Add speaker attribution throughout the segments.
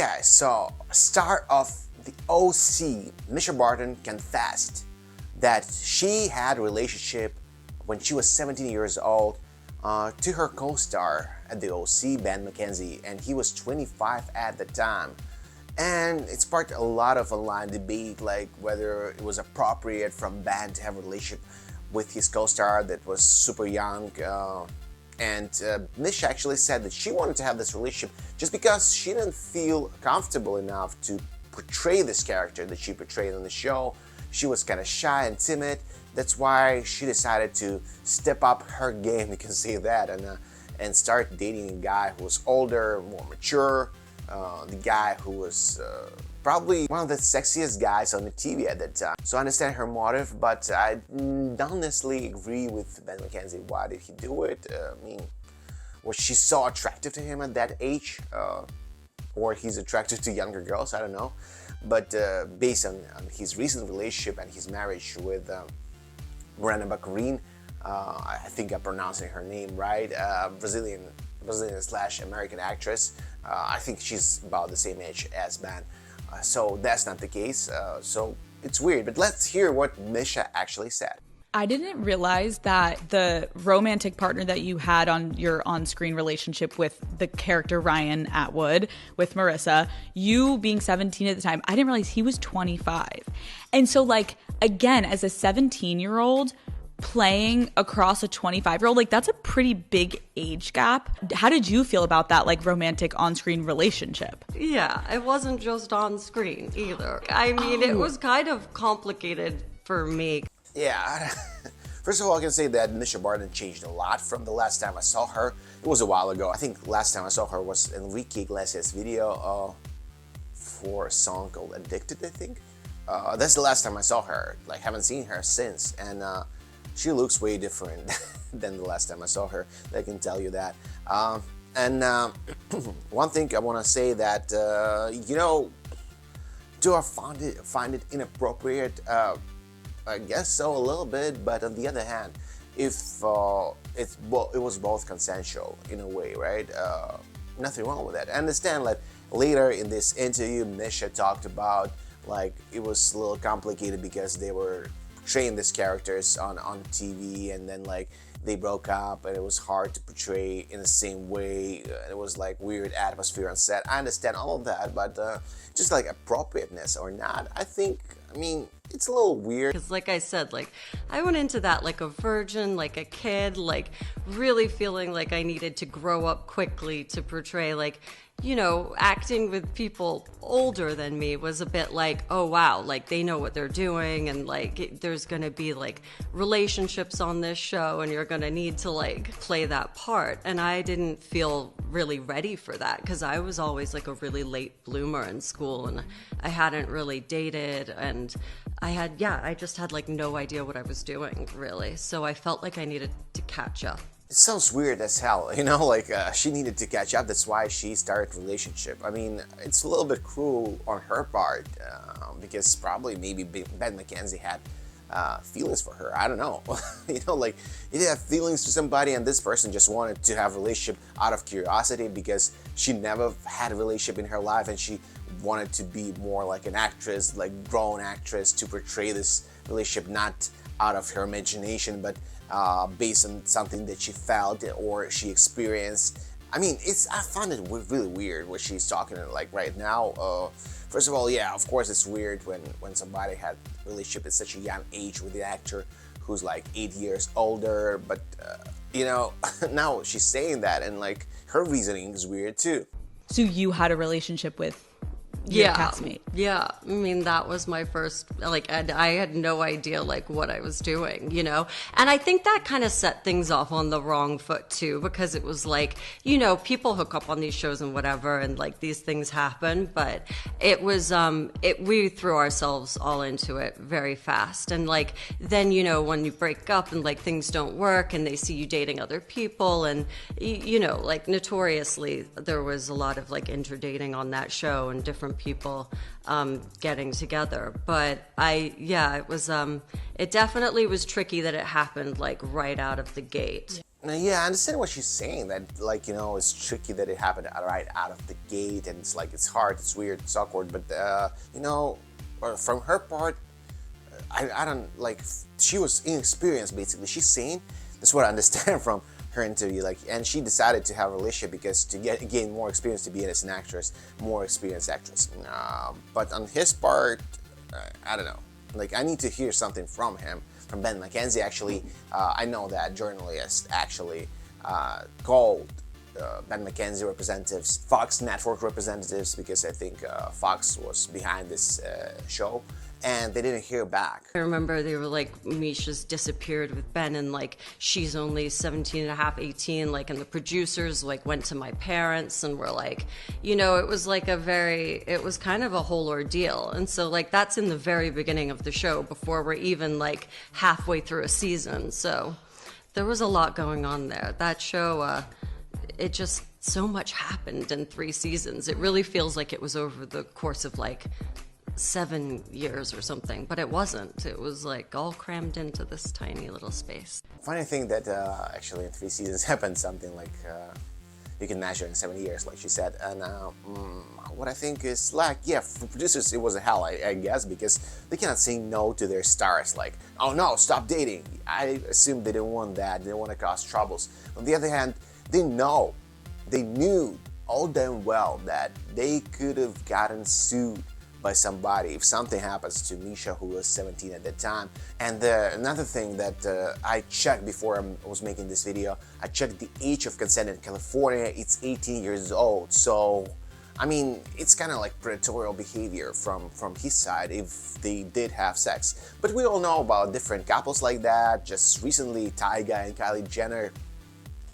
Speaker 1: yeah, so star of the OC, Mischa Barton, confessed that she had a relationship when she was 17 years old to her co-star at the OC, Ben Mckenzie, and he was 25 at the time. And it sparked a lot of online debate, like whether it was appropriate from Ben to have a relationship with his co-star that was super young. And Mischa actually said that she wanted to have this relationship just because she didn't feel comfortable enough to portray this character that she portrayed on the show. She was kind of shy and timid. That's why she decided to step up her game, you can say that, and start dating a guy who was older, more mature, the guy who was probably one of the sexiest guys on the TV at that time. So I understand her motive, but I don't necessarily agree with Ben Mckenzie. Why did he do it? I mean, was she so attractive to him at that age? Or he's attracted to younger girls, I don't know. But based on his recent relationship and his marriage with Miranda Baccarin, I think I'm pronouncing her name right, Brazilian / American actress. I think she's about the same age as Ben. So that's not the case. So it's weird. But let's hear what Mischa actually said.
Speaker 2: I didn't realize that the romantic partner that you had on your on-screen relationship with the character Ryan Atwood, with Marissa, you being 17 at the time, I didn't realize he was 25. And so, like, again, as a 17-year-old playing across a 25-year-old, like, that's a pretty big age gap. How did you feel about that, like, romantic on-screen relationship?
Speaker 3: Yeah, it wasn't just on-screen either. I mean, It was kind of complicated for me.
Speaker 1: Yeah, first of all, I can say that Mischa Barton changed a lot from the last time I saw her. It was a while ago. I think last time I saw her was Enrique Iglesias' video for a song called Addicted, I think. That's the last time I saw her. Like, haven't seen her since. And she looks way different than the last time I saw her. I can tell you that. One thing I want to say that, do I find it inappropriate? I guess so, a little bit, but on the other hand, if it was both consensual in a way, right? Nothing wrong with that. I understand, like, later in this interview, Mischa talked about, like, it was a little complicated because they were portraying these characters on TV, and then, like, they broke up and it was hard to portray in the same way. It was like weird atmosphere on set. I understand all of that, but just like appropriateness or not, I mean, it's a little weird.
Speaker 3: Because like I said, like, I went into that like a virgin, like a kid, like really feeling like I needed to grow up quickly to portray, like, acting with people older than me was a bit like, oh wow, like they know what they're doing, and like there's gonna be like relationships on this show and you're gonna need to like play that part. And I didn't feel really ready for that because I was always like a really late bloomer in school, and I hadn't really dated, and I just had like no idea what I was doing really. So I felt like I needed to catch up.
Speaker 1: It sounds weird as hell, like she needed to catch up. That's why she started a relationship. I mean, it's a little bit cruel on her part because probably maybe Ben Mckenzie had feelings for her. I don't know. Like you have feelings for somebody, and this person just wanted to have a relationship out of curiosity because she never had a relationship in her life, and she wanted to be more like an actress, like grown actress, to portray this relationship not out of her imagination, but based on something that she felt or she experienced. I mean, I find it really weird what she's talking like right now. First of all, yeah, of course it's weird when somebody had a relationship at such a young age with the actor who's like 8 years older, but now she's saying that, and like her reasoning is weird too.
Speaker 2: So you had a relationship with your castmate?
Speaker 3: Yeah, I mean, that was my first, like, I had no idea, like, what I was doing, And I think that kind of set things off on the wrong foot, too, because it was like, people hook up on these shows and whatever, and, like, these things happen, but it was, we threw ourselves all into it very fast, and, like, then, when you break up and, like, things don't work, and they see you dating other people, and, like, notoriously, there was a lot of, like, interdating on that show, and different people getting together. But it was it definitely was tricky that it happened like right out of the gate.
Speaker 1: Yeah, I understand what she's saying. That, like, you know, it's tricky that it happened right out of the gate, and it's like it's hard, it's weird, it's awkward. But you know, from her part, I don't like. She was inexperienced, basically. She's saying that's what I understand from her interview. Like, and she decided to have a relationship because to gain more experience to be as an actress, more experienced actress. But on his part, I don't know. Like, I need to hear something from him, from Ben Mckenzie. Actually, I know that journalists actually called Ben Mckenzie representatives, Fox Network representatives, because I think Fox was behind this show, and they didn't hear back.
Speaker 3: I remember they were like, Mischa's disappeared with Ben, and like she's only 17 and a half, 18, like, and the producers like went to my parents and were like, you know, it was like it was kind of a whole ordeal. And so like that's in the very beginning of the show before we're even like halfway through a season. So there was a lot going on there. That show, it just, so much happened in 3 seasons. It really feels like it was over the course of like 7 years or something, but it wasn't. It was like all crammed into this tiny little space.
Speaker 1: Funny thing that actually in 3 seasons happened something like you can measure in 7 years, like she said. And what I think is like, yeah, for producers it was a hell, I guess, because they cannot say no to their stars. Like, oh no, stop dating. I assume they didn't want that. They didn't want to cause troubles. On the other hand, they knew all damn well that they could have gotten sued by somebody if something happens to Mischa, who was 17 at that time. And another thing that I checked before I was making this video, I checked the age of consent in California. It's 18 years old. So, I mean, it's kind of like predatorial behavior from his side if they did have sex. But we all know about different couples like that. Just recently, Tyga and Kylie Jenner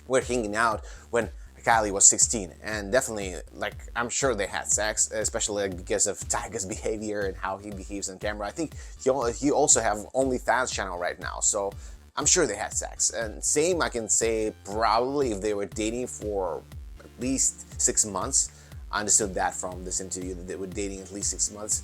Speaker 1: were hanging out when Kylie was 16, and definitely, like, I'm sure they had sex, especially like, because of Tyga's behavior and how he behaves on camera. I think he also have OnlyFans channel right now, so I'm sure they had sex. And same, I can say probably if they were dating for at least 6 months. I understood that from this interview that they were dating at least 6 months.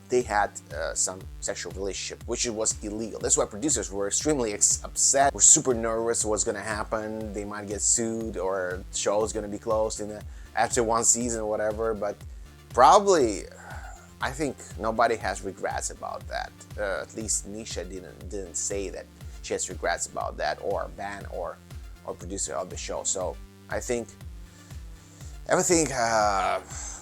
Speaker 1: They had some sexual relationship, which was illegal. That's why producers were extremely upset, were super nervous what's gonna happen. They might get sued, or the show is gonna be closed after 1 season or whatever. But probably, I think nobody has regrets about that. At least Mischa didn't say that she has regrets about that, or Ben or producer of the show. So I think everything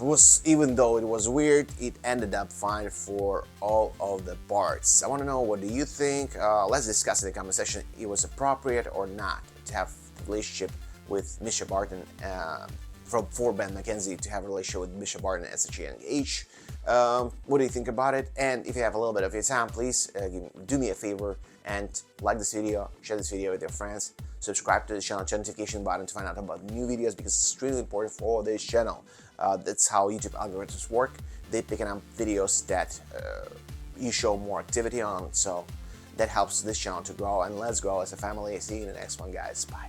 Speaker 1: was, even though it was weird, it ended up fine for all of the parts. I want to know, what do you think? Let's discuss in the comment section. It was appropriate or not to have a relationship with Mischa Barton, for Ben Mckenzie to have a relationship with Mischa Barton at such a young age. What do you think about it? And if you have a little bit of your time, please do me a favor and like this video, share this video with your friends, subscribe to the channel, turn notification button to find out about new videos, because it's extremely important for this channel. That's how YouTube algorithms work. They picking up videos that you show more activity on, so that helps this channel to grow, and let's grow as a family. See you in the next one, guys. Bye.